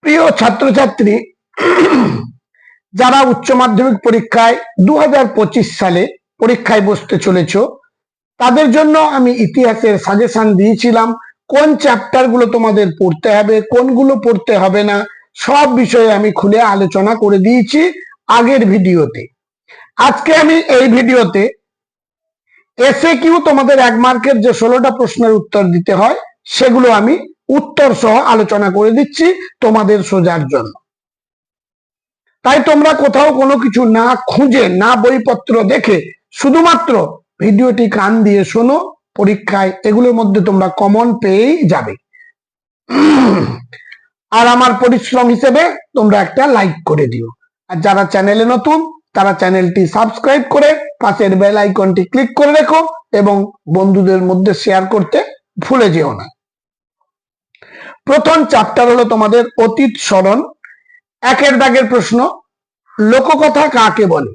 প্রিয় ছাত্রছাত্রী, যারা উচ্চ মাধ্যমিক পরীক্ষায় 2025 সালে পরীক্ষায় বসতে চলেছ, তাদের জন্য আমি ইতিহাসের সাজেশন দিয়েছিলাম কোন চ্যাপ্টার গুলো তোমাদের পড়তে হবে, কোনগুলো পড়তে হবে না, সব বিষয়ে আমি খুলে আলোচনা করে দিয়েছি আগের ভিডিওতে। আজকে আমি এই ভিডিওতে এসএকিউ তোমাদের 1 মার্কের যে 16টা প্রশ্নের উত্তর দিতে হয় সেগুলো আমি উত্তর সহ আলোচনা করে দিচ্ছি তোমাদের সোজার জন্য। তাই তোমরা কোথাও কোনো কিছু না খুঁজে, না বইপত্র দেখে, শুধুমাত্র ভিডিওটি কান দিয়ে শোনো। পরীক্ষায় এগুলোর মধ্যে তোমরা কমন পেয়েই যাবে। আর আমার পরিশ্রম হিসেবে তোমরা একটা লাইক করে দিও। আর যারা চ্যানেলে নতুন তারা চ্যানেলটি সাবস্ক্রাইব করে পাশের বেল আইকনটি ক্লিক করে রেখো এবং বন্ধুদের মধ্যে শেয়ার করতে ভুলে যেও না। প্রথম চ্যাপ্টার হলো তোমাদের অতীত স্মরণ। 1 দাগের প্রশ্ন, লোককথা কাকে বলে?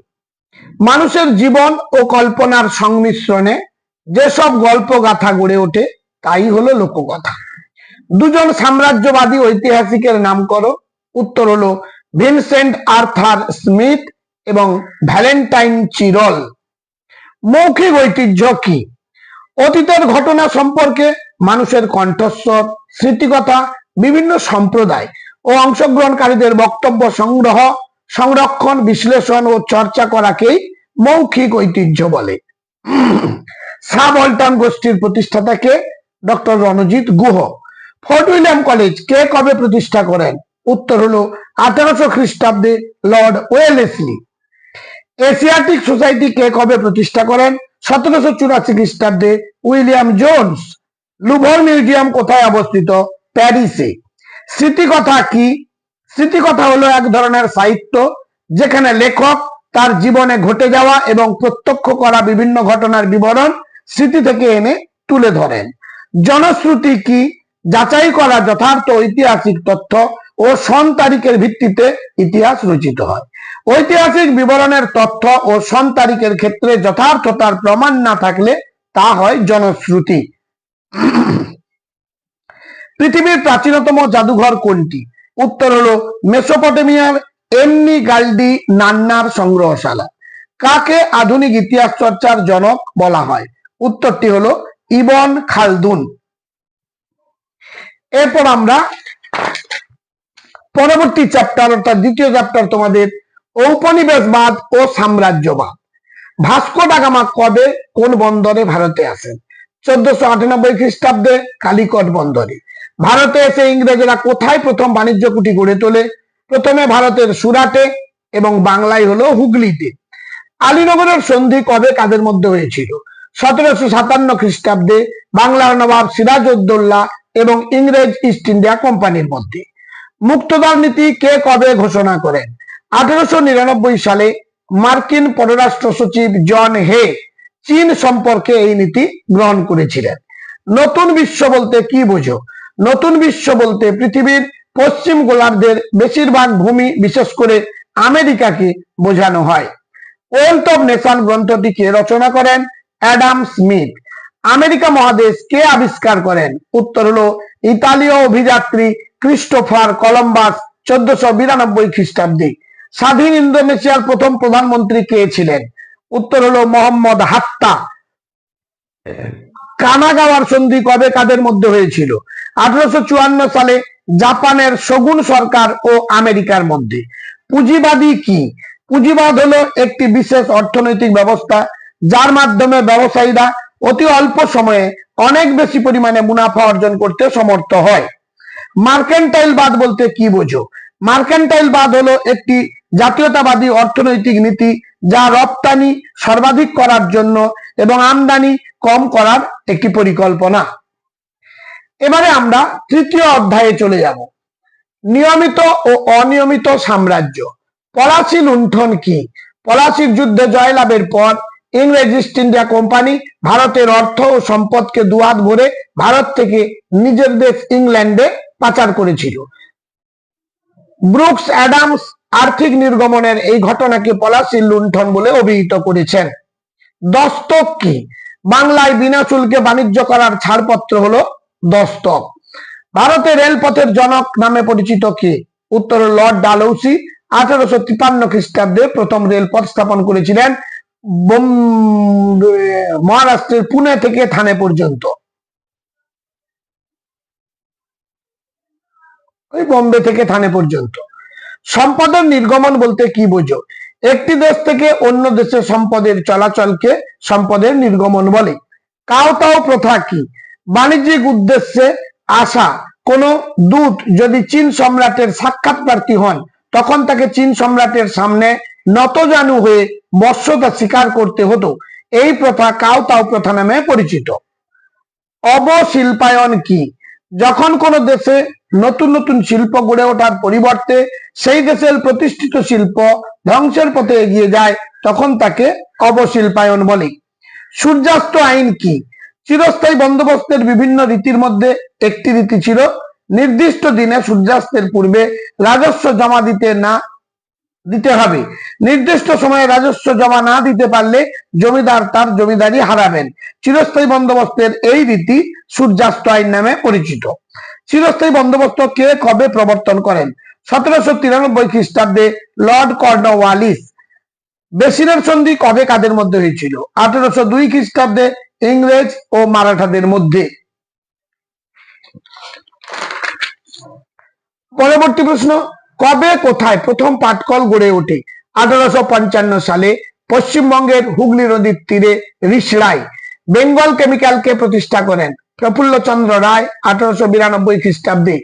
মানুষের জীবন ও কল্পনার সংমিশ্রণে যেসব গল্প গাথা গড়ে ওঠে তাই হলো লোককথা। 2 জন সাম্রাজ্যবাদী ঐতিহাসিকের নাম করো। উত্তর হলো ভিনসেন্ট আর্থার স্মিথ এবং ভ্যালেন্টাইন চিরল। মৌখিক ঐতিহ্য কি? অতীতের ঘটনা সম্পর্কে মানুষের কণ্ঠস্বর, স্মৃতিকথা, বিভিন্ন সম্প্রদায় ও অংশগ্রহণকারীদের বক্তব্য সংগ্রহ, সংরক্ষণ, বিশ্লেষণ ও চর্চা করাকেই মৌখিক ঐতিহ্য বলে। সাবঅল্টার্ন গোষ্ঠীর প্রতিষ্ঠাতা কে? Doctor Ranajit Guha. Fort William College কে কবে প্রতিষ্ঠা করেন? উত্তর হলো 1800 খ্রিস্টাব্দে লর্ড ওয়েলেসলি। এশিয়াটিক সোসাইটি কে কবে প্রতিষ্ঠা করেন? 1784 খ্রিস্টাব্দে উইলিয়াম জোন্স। লুভর মিউজিয়াম কোথায় অবস্থিত? প্যারিসে। স্মৃতিকথা কি? স্মৃতিকথা হলো এক ধরনের সাহিত্য যেখানে লেখক তার জীবনে ঘটে যাওয়া এবং প্রত্যক্ষ করা বিভিন্ন ঘটনার বিবরণ স্মৃতি থেকে এনে তুলে ধরেন। জনশ্রুতি কি? যাচাই করা যথার্থ ঐতিহাসিক তথ্য ও সন তারিখের ভিত্তিতে ইতিহাস রচিত হয়। ঐতিহাসিক বিবরণের তথ্য ও সন তারিখের ক্ষেত্রে যথার্থতার প্রমাণ না থাকলে তা হয় জনশ্রুতি। পৃথিবীর প্রাচীনতম জাদুঘর কোনটি? উত্তর হলো মেসোপটেমিয়ার এমনি গাল্ডি নান্নার সংগ্রহশালা। কাকে আধুনিক ইতিহাস চর্চার জনক বলা হয়? উত্তরটি হলো ইবন খালদুন। এরপর আমরা পরবর্তী চ্যাপ্টার অর্থাৎ দ্বিতীয় চ্যাপ্টার তোমাদের ঔপনিবেশবাদ ও সাম্রাজ্যবাদ। ভাস্কো ডা গামা কবে কোন বন্দরে ভারতে আসেন? 1498 খ্রিস্টাব্দে কালিকট বন্দরে। ভারতে এসে ইংরেজরা কোথায় প্রথম বাণিজ্য কুঠি গড়ে তোলে? প্রথমে ভারতের সুরাটে এবং বাংলায় হলো হুগলিতে। আলীনগরের সন্ধি কবে কাদের মধ্যে হয়েছিল? 1757 খ্রিস্টাব্দে বাংলার নবাব সিরাজউদ্দৌলা এবং ইংরেজ ইস্ট ইন্ডিয়া কোম্পানির মধ্যে। মুক্তদার নীতি কে কবে ঘোষণা করেন? 1899 সালে মার্কিন পররাষ্ট্র সচিব জন হে চীন সম্পর্কে এই নীতি গ্রহণ করেছিলেন। নতুন বিশ্ব বলতে কি বোঝো? নতুন বিশ্ব বলতে পৃথিবীর পশ্চিম গোলার্ধের বেশিরভাগ ভূমি, বিশেষ করে আমেরিকাকে বোঝানো হয়। ওয়েলথ অফ নেশন গ্রন্থটি কে রচনা করেন? Adam Smith. আমেরিকা মহাদেশ কে আবিষ্কার করেন? উত্তর হলো ইতালীয় অভিযাত্রী ক্রিস্টোফার কলম্বাস 1492 খ্রিস্টাব্দে। স্বাধীন ইন্দোনেশিয়ার প্রথম প্রধানমন্ত্রী কে ছিলেন? উত্তর হলো মোহাম্মদ হাত্তা। কানাগাওয়ার সন্ধি কবে কাদের মধ্যে হয়েছিল? 1854 সালে জাপানের শোগুন সরকার ও আমেরিকার মধ্যে। পুঁজিবাদী কি? পুঁজিবাদ হলো একটি বিশেষ অর্থনৈতিক ব্যবস্থা যার মাধ্যমে ব্যবসায়ীরা অতি অল্প সময়ে অনেক বেশি পরিমাণে মুনাফা অর্জন করতে সমর্থ হয়। মার্কেন্টাইলবাদ বলতে কি বোঝো? মার্কেন্টাইলবাদ হলো একটি জাতীয়তাবাদী অর্থনৈতিক নীতি যা রপ্তানি সর্বাধিক করার জন্য এবং আমদানি কম করার একটি পরিকল্পনা। এবারে আমরা তৃতীয় অধ্যায়ে চলে যাব। নিয়মিত ও অনিয়মিত সাম্রাজ্য। পলাশী লুণ্ঠন কি? পলাশীর যুদ্ধে জয়লাভের পর ইংরেজ ইস্ট ইন্ডিয়া কোম্পানি ভারতের অর্থ ও সম্পদকে দুহাত ভরে ভারত থেকে নিজের দেশ ইংল্যান্ডে পাচার করেছিল। ব্রুকস অ্যাডামস আর্থিক নির্গমনের এই ঘটনাকে পলাশী লুণ্ঠন বলে অভিহিত করেছেন। দস্তক কি? বাংলায় বিনা শুল্কে বাণিজ্য করার ছাড়পত্র হলো দস্তক। ভারতের রেলপথের জনক নামে পরিচিত কে? উত্তর লর্ড ডালহৌসি 1853 খ্রিস্টাব্দে প্রথম রেলপথ স্থাপন করেছিলেন মহারাষ্ট্রের পুনে থেকে থানে পর্যন্ত। ওই বোম্বে থেকে থানে পর্যন্ত। সম্পদের নির্গমন বলতে কি বোঝো? একটি দেশ থেকে অন্য দেশে সম্পদের চলাচলকে সম্পদের নির্গমন বলে। কাওতাও প্রথা কি? বাণিজ্যিক উদ্দেশ্যে আসা কোন দূত যদি চীন সম্রাটের সাক্ষাৎ প্রার্থী হন তখন তাকে চীন সম্রাটের সামনে নতজানু হয়ে বশ্যতা স্বীকার করতে হতো। এই প্রথা কাওতাও প্রথা নামে পরিচিত। অবশিল্পায়ন কি? যখন কোন দেশে নতুন নতুন শিল্প গড়ে ওঠার পরিবর্তে সেই দেশের প্রতিষ্ঠিত শিল্প ধ্বংসের পথে এগিয়ে যায় তখন তাকে অবশিল্পায়ন বলে। সূর্যাস্ত আইন কি? চিরস্থায়ী বন্দোবস্তের বিভিন্ন রীতির মধ্যে একটি রীতি ছিল নির্দিষ্ট দিনে সূর্যাস্তের পূর্বে রাজস্ব জমা দিতে হবে। নির্দিষ্ট সময়ে রাজস্ব জমা না দিতে পারলে জমিদার তার জমিদারি হারাবেন। চিরস্থায়ী বন্দোবস্তের এই রীতি সূর্যাস্ত আইন নামে পরিচিত। চিরস্থায়ী বন্দোবস্ত কে কবে প্রবর্তন করেন? 1793 খ্রিস্টাব্দে লর্ড কর্নওয়ালিস। বেসিনের সন্ধি কবে কাদের মধ্যে হয়েছিল? 1802 খ্রিস্টাব্দে ইংরেজ ও মারাঠাদের মধ্যে। পরবর্তী প্রশ্ন, কবে কোথায় প্রথম পাটকল গড়ে ওঠে? 1855 সালে পশ্চিমবঙ্গের হুগলি নদীর তীরে রিষড়ায়। বেঙ্গল কেমিক্যালকে প্রতিষ্ঠা করেন প্রফুল্লচন্দ্র রায় 1892 খ্রিস্টাব্দে।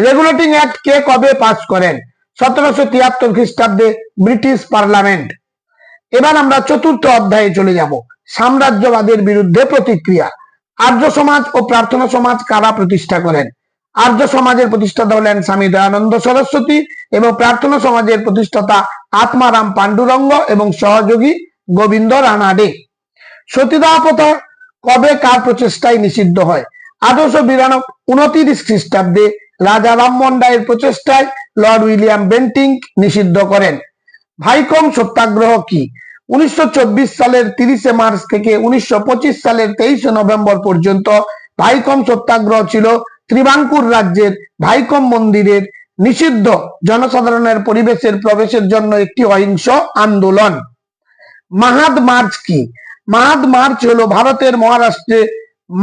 রেগুলেটিং অ্যাক্ট কে কবে পাস করেন? 1773 খ্রিস্টাব্দে ব্রিটিশ পার্লামেন্ট। এবার আমরা চতুর্থ অধ্যায়ে চলে যাব, সাম্রাজ্যবাদের বিরুদ্ধে প্রতিক্রিয়া। আর্য সমাজ ও প্রার্থনা সমাজ কারা প্রতিষ্ঠা করেন? আর্য সমাজের প্রতিষ্ঠাতা হলেন স্বামী দয়ানন্দ সরস্বতী এবং প্রার্থনা সমাজের প্রতিষ্ঠাতা আত্মারাম পাণ্ডুরঙ্গ এবং সহযোগী গোবিন্দ রানাডে। সতীদাহ প্রথা কবে কার প্রচেষ্টায় নিষিদ্ধ হয়? 1829 খ্রিস্টাব্দে রাজা রামমোহন রায়ের প্রচেষ্টায় লর্ড উইলিয়াম বেন্টিঙ্ক নিষিদ্ধ করেন। ভাইকম সত্যাগ্রহ কি? 1924 সালের 30 মার্চ থেকে 1925 সালের 23 নভেম্বর পর্যন্ত ভাইকম সত্যাগ্রহ ছিল ত্রিবাঙ্কুর রাজ্যের ভাইকম মন্দিরের নিষিদ্ধ জনসাধারণের পরিবেশের প্রবেশের জন্য একটি অহিংস আন্দোলন। মাহাদ মার্চ কি? মাহাদ মার্চ হলো ভারতের মহারাষ্ট্রে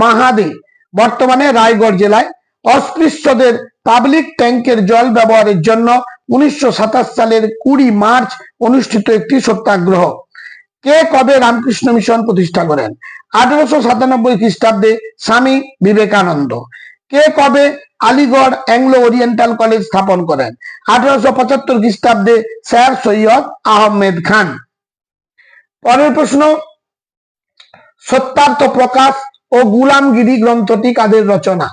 মাহাদে বর্তমানে রায়গড় জেলায় অস্পৃশ্যদের পাবলিক ট্যাঙ্কের জল ব্যবহারের জন্য 1927 সালের 20 মার্চ অনুষ্ঠিত একটি সত্যাগ্রহ। কে কবে রামকৃষ্ণ মিশন প্রতিষ্ঠা করেন? 1897 খ্রিস্টাব্দে স্বামী বিবেকানন্দ। কে কবে আলিগড় অ্যাংলো ওরিয়েন্টাল কলেজ স্থাপন করেন? 1875 খ্রিস্টাব্দে স্যার সৈয়দ আহমেদ খান। পরের প্রশ্ন, সত্যার্থ প্রকাশ ও গুলামগিরি গ্রন্থটি কাদের রচনা?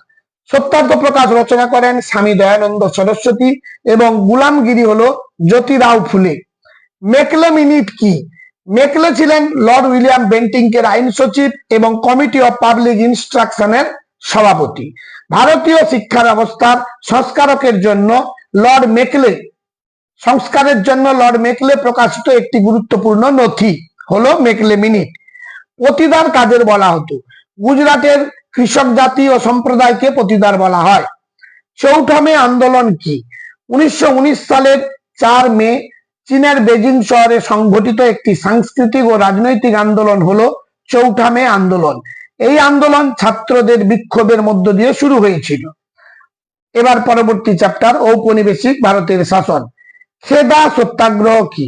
সত্যার্থ প্রকাশ রচনা করেন স্বামী দয়ানন্দ সরস্বতী এবং গুলামগিরি হলো জ্যোতিরাও ফুলে। মেকলে মিনিট কি? মেকলে ছিলেন লর্ড উইলিয়াম বেন্টিঙ্কের আইন সচিব এবং কমিটি অফ পাবলিক ইনস্ট্রাকশনের সভাপতি। ভারতীয় শিক্ষা ব্যবস্থার সংস্কারের জন্য লর্ড মেকলে প্রকাশিত একটি গুরুত্বপূর্ণ নথি হলো মেকলে মিনিট। পতিদার কাদের বলা হতো? গুজরাটের কৃষক জাতি ও সম্প্রদায়কে পতিদার বলা হয়। চৌঠা মে আন্দোলন কি? 1919 সালের 4 মে চীনের বেজিং শহরে সংঘটিত একটি সাংস্কৃতিক ও রাজনৈতিক আন্দোলন হলো চৌঠা মে আন্দোলন। এই আন্দোলন ছাত্রদের বিক্ষোভের মধ্য দিয়ে শুরু হয়েছিল। এবার পরবর্তী চ্যাপ্টার, ঔপনিবেশিক ভারতের শাসন। খেদা সত্যাগ্রহ কি?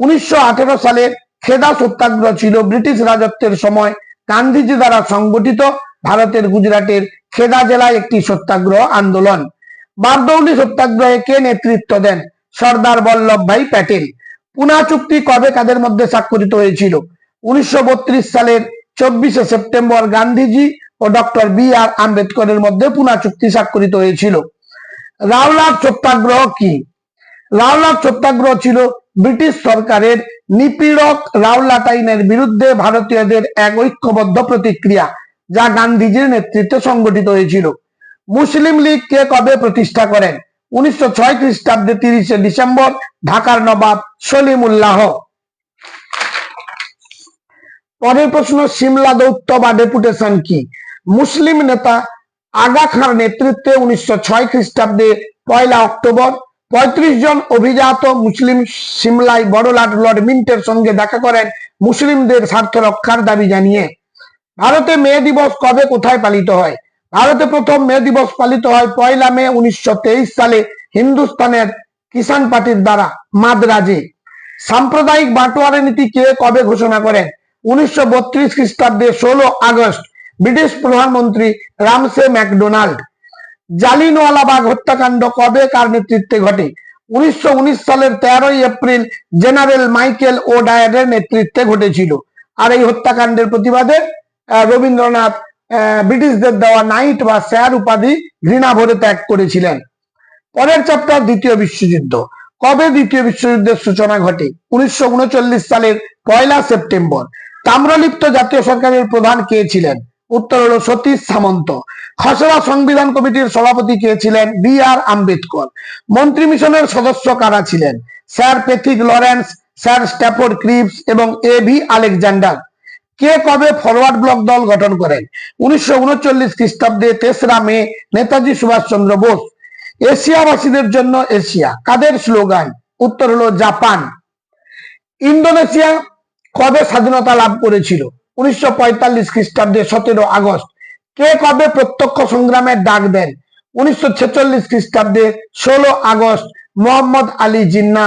1918 সালের খেদা সত্যাগ্রহ ছিল ব্রিটিশ রাজত্বের সময় গান্ধীজি দ্বারা সংগঠিত ভারতের গুজরাটের খেদা জেলায় একটি সত্যাগ্রহ আন্দোলন। বারদৌলি সত্যাগ্রহে কে নেতৃত্ব দেন? সর্দার বল্লভভাই প্যাটেল। পুনা চুক্তি কবে কাদের মধ্যে স্বাক্ষরিত হয়েছিল? 1932 সালের 24 সেপ্টেম্বর গান্ধীজি ও ডক্টর বি.আর. আম্বেদকরের মধ্যে পুনা চুক্তি স্বাক্ষরিত হয়েছিল। রাওলাট সত্যাগ্রহ কি? রাওলাট সত্যাগ্রহ ছিল ব্রিটিশ সরকারের নিপীড়ক রাওলাট আইনের বিরুদ্ধে ভারতীয়দের এক ঐক্যবদ্ধ প্রতিক্রিয়া যা গান্ধীজির নেতৃত্বে সংগঠিত হয়েছিল। মুসলিম লীগ কে কবে প্রতিষ্ঠা করেন? 1906 খ্রিস্টাব্দে 30 ডিসেম্বর ঢাকার নবাব সলিমুল্লাহ। পরের প্রশ্ন, সিমলা দৌত্য বা ডেপুটেশন কি? মুসলিম নেতা আগা খাঁর নেতৃত্বে 1906 খ্রিস্টাব্দে 1 অক্টোবর 35 জন অভিজাত মুসলিম সিমলায় বড়লাট লর্ড মিন্টের সঙ্গে দেখা করেন মুসলিমদের স্বার্থ রক্ষার দাবি জানিয়ে। ভারতে মে দিবস কবে কোথায় পালিত হয়? ভারতে প্রথম মে দিবস পালিত হয় 1 মে 1923 সালে হিন্দুস্তানের কিষাণ পার্টির দ্বারা মাদ্রাজে। সাম্প্রদায়িক বাটোয়ারা নীতি কে কবে ঘোষণা করেন? 1932 খ্রিস্টাব্দে 16 আগস্ট ব্রিটিশ প্রধানমন্ত্রী রামসে ম্যাকডোনাল্ড। জালিয়ানওয়ালাবাগ হত্যাকাণ্ড কবে কার নেতৃত্বে ঘটে? 1919 সালের 13 এপ্রিল জেনারেল মাইকেল ও ডায়ারের নেতৃত্বে ঘটেছিল। আর এই হত্যাকাণ্ডের প্রতিবাদে রবীন্দ্রনাথ ব্রিটিশদের দেওয়া নাইট বা স্যার উপাধি ঘৃণা ভরে ত্যাগ করেছিলেন। পরের চ্যাপ্টার দ্বিতীয় বিশ্বযুদ্ধ। কবে দ্বিতীয় বিশ্বযুদ্ধের সূচনা ঘটে? 1939 সালের 1 সেপ্টেম্বর। তাম্রলিপ্ত জাতীয় সরকারের প্রধান কে ছিলেন? উত্তর হলো সতীশ সামন্ত। খসড়া সংবিধান কমিটির সভাপতি কে ছিলেন? B.R. আম্বেদকর। মন্ত্রী মিশনের সদস্য কারা ছিলেন? Sir Pethick Lawrence, sir Stafford Cripps এবং A.V. আলেকজান্ডার। কে কবে ফরওয়ার্ড ব্লক দল গঠন করেন? 1939 খ্রিস্টাব্দে 3রা মে নেতাজি সুভাষচন্দ্র বোস। এশিয়াবাসীদের জন্য এশিয়া কাদের স্লোগান? উত্তর হলো জাপান। ইন্দোনেশিয়া কবে স্বাধীনতা লাভ করেছিল? 1945 খ্রিস্টাব্দে 17 আগস্ট। কে কবে প্রত্যক্ষ সংগ্রামের ডাক দেন? 1946 খ্রিস্টাব্দে 16 আগস্ট মোহাম্মদ আলী জিন্না।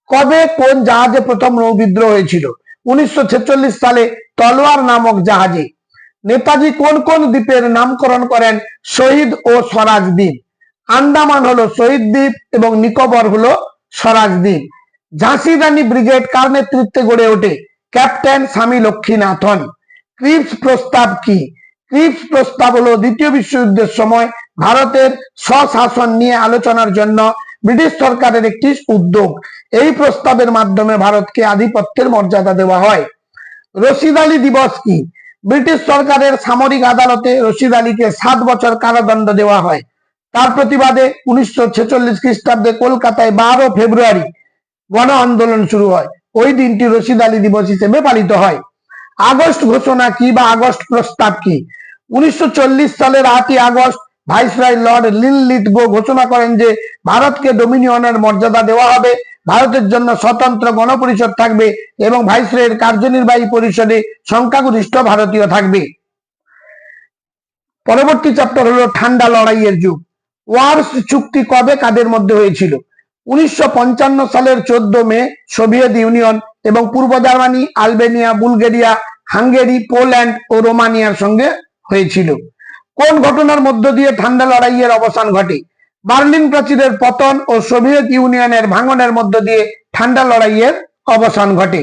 কবে কোন জাহাজে প্রথম নৌবিদ্রোহ হয়েছিল? 1946 সালে তলোয়ার নামক জাহাজে। নেতাজি কোন কোন দ্বীপের নামকরণ করেন শহীদ ও স্বরাজ দ্বীপ? আন্দামান হলো শহীদ দ্বীপ এবং নিকোবর হলো স্বরাজ দ্বীপ। ঝাঁসি রানী ব্রিগেড কার নেতৃত্বে গড়ে ওঠে? ক্যাপ্টেন স্বামী লক্ষ্মীনাথন। ক্রিপস প্রস্তাব কি? ক্রিপস প্রস্তাব হলো দ্বিতীয় বিশ্বযুদ্ধের সময় ভারতের স্বশাসন নিয়ে আলোচনার জন্য ব্রিটিশ সরকারের একটি উদ্যোগ। এই প্রস্তাবের মাধ্যমে ভারতকে আধিপত্যের মর্যাদা দেওয়া হয়। রশিদ আলী দিবস কি? ব্রিটিশ সরকারের সামরিক আদালতে রশিদ আলীকে 7 বছর কারাদণ্ড দেওয়া হয়। তার প্রতিবাদে 1946 খ্রিস্টাব্দে কলকাতায় 12 ফেব্রুয়ারি গণ আন্দোলন শুরু হয়। ওই দিনটি রশিদ আলী দিবস হিসেবে পালিত হয়। আগস্ট ঘোষণা কি বা আগস্ট প্রস্তাব কি? 1940 সালের 8 আগস্ট ভাইসরয় লর্ড লিনলিথগো ঘোষণা করেন যে ভারতকে ডোমিনিয়নের মর্যাদা দেওয়া হবে, ভারতের জন্য স্বতন্ত্র গণপরিষদ থাকবে এবং ভাইসরয়ের কার্যনির্বাহী পরিষদে সংখ্যাগরিষ্ঠ ভারতীয় থাকবে। পরবর্তী চ্যাপ্টার হলো ঠান্ডা লড়াইয়ের যুগ। ওয়ার্স চুক্তি কবে কাদের মধ্যে হয়েছিল? 1955 সালের 14 মে সোভিয়েত ইউনিয়ন এবং পূর্ব Germany, Albania, Bulgaria, Hungary, Poland ও রোমানিয়ার সঙ্গে হয়েছিল। কোন ঘটনার মধ্য দিয়ে ঠান্ডা লড়াইয়ের অবসান ঘটে? বার্লিন প্রাচীরের পতন ও সোভিয়েত ইউনিয়নের ভাঙনের মধ্য দিয়ে ঠান্ডা লড়াইয়ের অবসান ঘটে।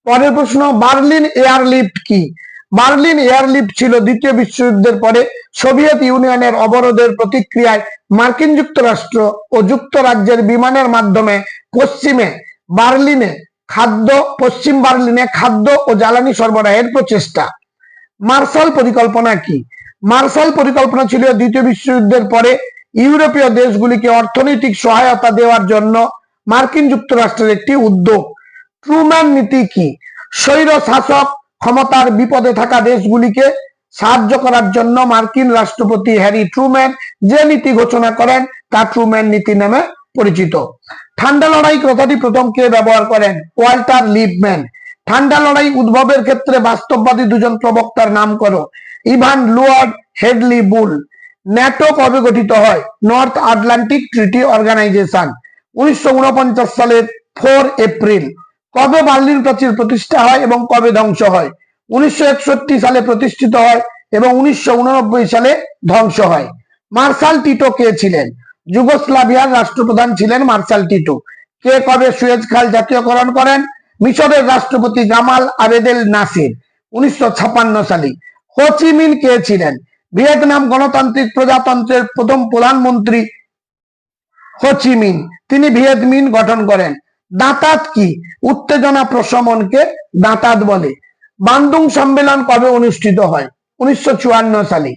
পরের প্রশ্ন, বার্লিন এয়ারলিফট কি? বার্লিন এয়ারলিফট ছিল দ্বিতীয় বিশ্বযুদ্ধের পরে সোভিয়েত ইউনিয়নের অবরোধের প্রতিক্রিয়ায় মার্কিন যুক্তরাষ্ট্র ও যুক্তরাজ্যের বিমানের মাধ্যমে পশ্চিম বার্লিনে খাদ্য ও জ্বালানি সরবরাহের প্রচেষ্টা। মার্শাল পরিকল্পনা কি? মার্শাল পরিকল্পনা ছিল দ্বিতীয় বিশ্বযুদ্ধের পরে ইউরোপীয় দেশগুলিকে অর্থনৈতিক সহায়তা দেওয়ার জন্য মার্কিন যুক্তরাষ্ট্রের একটি উদ্যোগ। ট্রুম্যান নীতি কি? স্বৈর শাসক ক্ষমতার বিপদে থাকা দেশগুলিকে সাহায্য করার জন্য মার্কিন রাষ্ট্রপতি হ্যারি ট্রুম্যান যে নীতি ঘোষণা করেন তা ট্রুম্যান নীতি নামে পরিচিত। ঠান্ডা লড়াই কথাটি প্রথম কে ব্যবহার করেন? Walter Lippmann. ঠান্ডা লড়াই উদ্ভবের ক্ষেত্রে বাস্তববাদী দুজন প্রবক্তার নাম করো। ইভান লুয়ার্ড, হেডলি বুল। ন্যাটো কবে গঠিত হয়? North Atlantic treaty organization. 1949 সালের 4 এপ্রিল। কবে বার্লিন প্রাচীর প্রতিষ্ঠা হয় এবং কবে ধ্বংস হয়? 1961 সালে প্রতিষ্ঠিত হয় এবং 1989 সালে ধ্বংস হয়। মার্শাল টিটো কে ছিলেন? যুগোস্লাভিয়ার রাষ্ট্রপ্রধান ছিলেন মার্শাল টিটো। কে কবে সুয়েজ খাল জাতীয়করণ করেন? মিশরের রাষ্ট্রপতি গামাল আবেদেল নাসির 1956 সালে। হো চি মিন কে ছিলেন? ভিয়েতনাম গণতান্ত্রিক প্রজাতন্ত্রের প্রথম প্রধানমন্ত্রী হো চি মিন। তিনি ভিয়েত মিন গঠন করেন। দাঁতাত কি? উত্তেজনা প্রশমনকে দাঁতাত বলে। বান্দুং সম্মেলন কবে অনুষ্ঠিত হয়? 1954 সালে।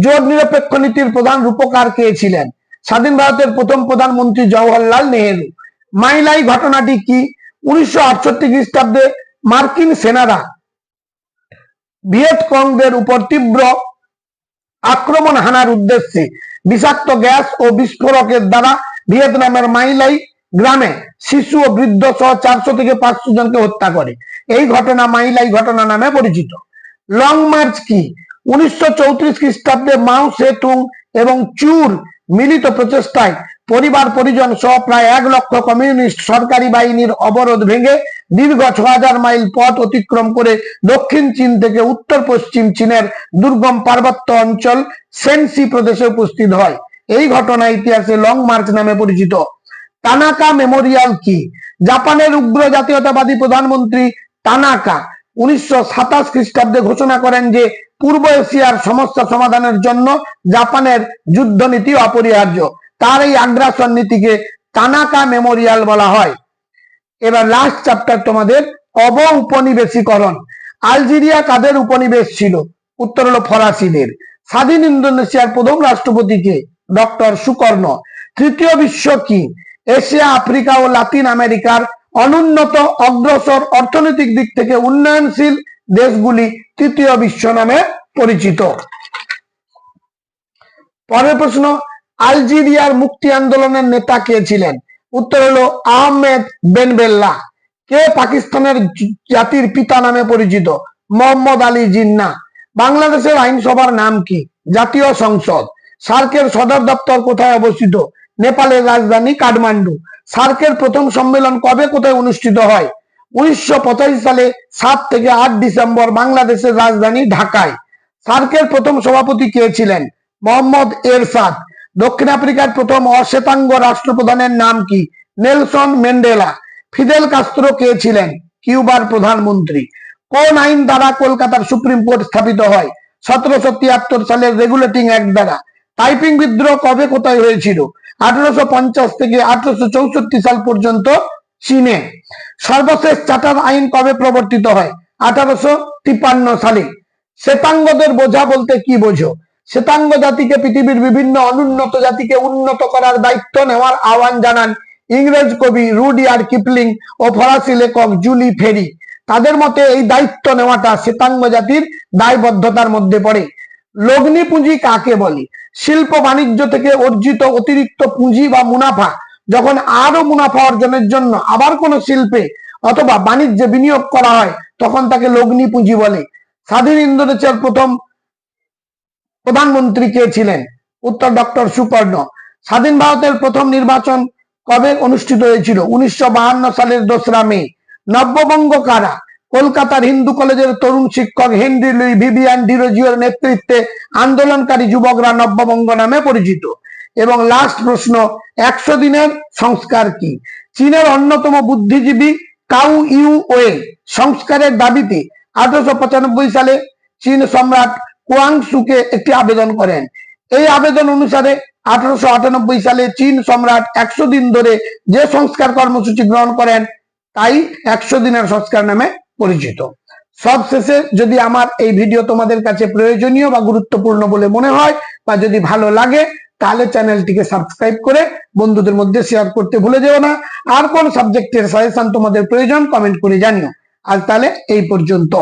জোট নিরপেক্ষ নীতির প্রধান রূপকার কে ছিলেন? স্বাধীন ভারতের প্রথম প্রধানমন্ত্রী জওহরলাল নেহেরু। মাইলাই ঘটনাটি কি? 1968 খ্রিস্টাব্দে মার্কিন সেনারা ভিয়েতকংদের উপর তীব্র আক্রমণ হানার উদ্দেশ্যে বিষাক্ত গ্যাস ও বিস্ফোরকের দ্বারা ভিয়েতনামের মাইলাই গ্রামে শিশু ও বৃদ্ধ সহ 400 থেকে 500 জনকে হত্যা করে। এই ঘটনা মাইলাই ঘটনা নামে পরিচিত। লং মার্চ কি? 1934 খ্রিস্টাব্দে মাও সেতুং এবং চুর মিলিত প্রচেষ্টায় পরিবার পরিজন সহ প্রায় 1 লক্ষ কমিউনিস্ট সরকারি বাহিনীর অবরোধ ভেঙে দীর্ঘ 6000 মাইল পথ অতিক্রম করে দক্ষিণ চীন থেকে উত্তর পশ্চিম চীনের দুর্গম পার্বত্য অঞ্চল সেনসি প্রদেশে উপস্থিত হয়। এই ঘটনা ইতিহাসে লং মার্চ নামে পরিচিত। তানাকা মেমোরিয়াল কি? জাপানের উগ্র জাতীয়তাবাদী প্রধানমন্ত্রী তানাকা 1927 খ্রিস্টাব্দে ঘোষণা করেন যে পূর্ব এশিয়ার সমস্যা সমাধানের জন্য জাপানের যুদ্ধনীতি অপরিহার্য। তার এই আগ্রাসন নীতিকে তানাকা মেমোরিয়াল বলা হয়। এবার লাস্ট চ্যাপ্টার তোমাদের অব উপনিবেশীকরণ। আলজেরিয়া কাদের উপনিবেশ ছিল? উত্তর হলো ফরাসিদের। স্বাধীন ইন্দোনেশিয়ার প্রথম রাষ্ট্রপতিকে? ডক্টর সুকর্ণ। তৃতীয় বিশ্ব কি? এশিয়া, আফ্রিকা ও লাতিন আমেরিকার অনুন্নত, অগ্রসর, অর্থনৈতিক দিক থেকে উন্নয়নশীল দেশগুলি তৃতীয় বিশ্ব নামে পরিচিত। পরের প্রশ্ন, আলজেরিয়ার মুক্তি আন্দোলনের নেতা কে ছিলেন? উত্তর হলো আহমেদ বেনবেল্লা। কে পাকিস্তানের জাতির পিতা নামে পরিচিত? মোহাম্মদ আলী জিন্নাহ। বাংলাদেশের আইনসভার নাম কি? জাতীয় সংসদ। সার্কের সদর দপ্তর কোথায় অবস্থিত? নেপালের রাজধানী কাঠমান্ডু। সার্কের প্রথম সম্মেলন কবে কোথায় অনুষ্ঠিত হয়? 1985 সালে 7 থেকে 8 ডিসেম্বর বাংলাদেশের রাজধানী ঢাকায়। সার্কের প্রথম সভাপতি কে ছিলেন? মোহাম্মদ এরশাদ। দক্ষিণ আফ্রিকার প্রথম অশ্বেতাঙ্গ রাষ্ট্রপ্রধানের নাম কি? Nelson Mandela. ফিদেল কাস্ত্রো কে ছিলেন? কিউবার প্রধানমন্ত্রী। কোন আইন দ্বারা কলকাতার সুপ্রিম কোর্ট স্থাপিত হয়? 1773 সালের রেগুলেটিং অ্যাক্ট দ্বারা। টাইপিং বিদ্রোহ কবে কোথায় হয়েছিল? 1850 থেকে 1864 সাল পর্যন্ত চীনে। সর্বশেষ চার্টার আইন কবে প্রবর্তিত হয়? 1853 সালে। শ্বেতাঙ্গদের বোঝা বলতে কি বোঝো? শ্বেতাঙ্গ জাতিকে পৃথিবীর বিভিন্ন অনুন্নত জাতিকে উন্নত করার দায়িত্ব নেওয়ার আহ্বান জানান ইংরেজ কবি রুডিয়ার্ড কিপলিং ও ফরাসি লেখক জুলি ফেরি। তাদের মতে এই দায়িত্ব নেওয়াটা শ্বেতাঙ্গ জাতির দায়বদ্ধতার মধ্যে পড়ে। লগ্নি পুঁজি কাকে বলে? শিল্প বাণিজ্য থেকে অর্জিত অতিরিক্ত পুঁজি বা মুনাফা যখন আরো মুনাফা অর্জনের জন্য আবার কোন শিল্পে অথবা বাণিজ্যে বিনিয়োগ করা হয় তখন তাকে লগ্নি পুঁজি বলে। স্বাধীন ইন্দোনেশিয়ার প্রথম প্রধানমন্ত্রী কে ছিলেন? উত্তর ডক্টর সুকর্ণ। স্বাধীন ভারতের প্রথম নির্বাচন কবে অনুষ্ঠিত হয়েছিল? 1952 সালের 2রা মে। নব্যবঙ্গ কারা? কলকাতার হিন্দু কলেজের তরুণ শিক্ষক হেনরি লুই ভিভিয়ান ডিরোজিওর নেতৃত্বে আন্দোলনকারী যুবকরা নব্যবঙ্গ নামে পরিচিত। এবং লাস্ট প্রশ্ন, 100 দিনের সংস্কার কি? চীনের অন্যতম বুদ্ধিজীবী কাউ ইউ ওয়ে সংস্কারের দাবিতে 1895 সালে চীন সম্রাট কুয়াংসুকে একটি আবেদন করেন। এই আবেদন অনুসারে 1898 সালে চীন সম্রাট 100 দিন ধরে যে সংস্কার কর্মসূচি গ্রহণ করেন তাই 100 দিনের সংস্কার নামে পরিচিত। সবশেষে যদি আমার এই ভিডিও তোমাদের কাছে প্রয়োজনীয় বা গুরুত্বপূর্ণ বলে মনে হয় বা যদি ভালো লাগে তাহলে চ্যানেলটিকে সাবস্ক্রাইব করে বন্ধুদের মধ্যে শেয়ার করতে ভুলে যেও না। আর কোন সাবজেক্টের সাজেশন তোমাদের প্রয়োজন কমেন্ট করে জানিও। আজ তাহলে এই পর্যন্ত।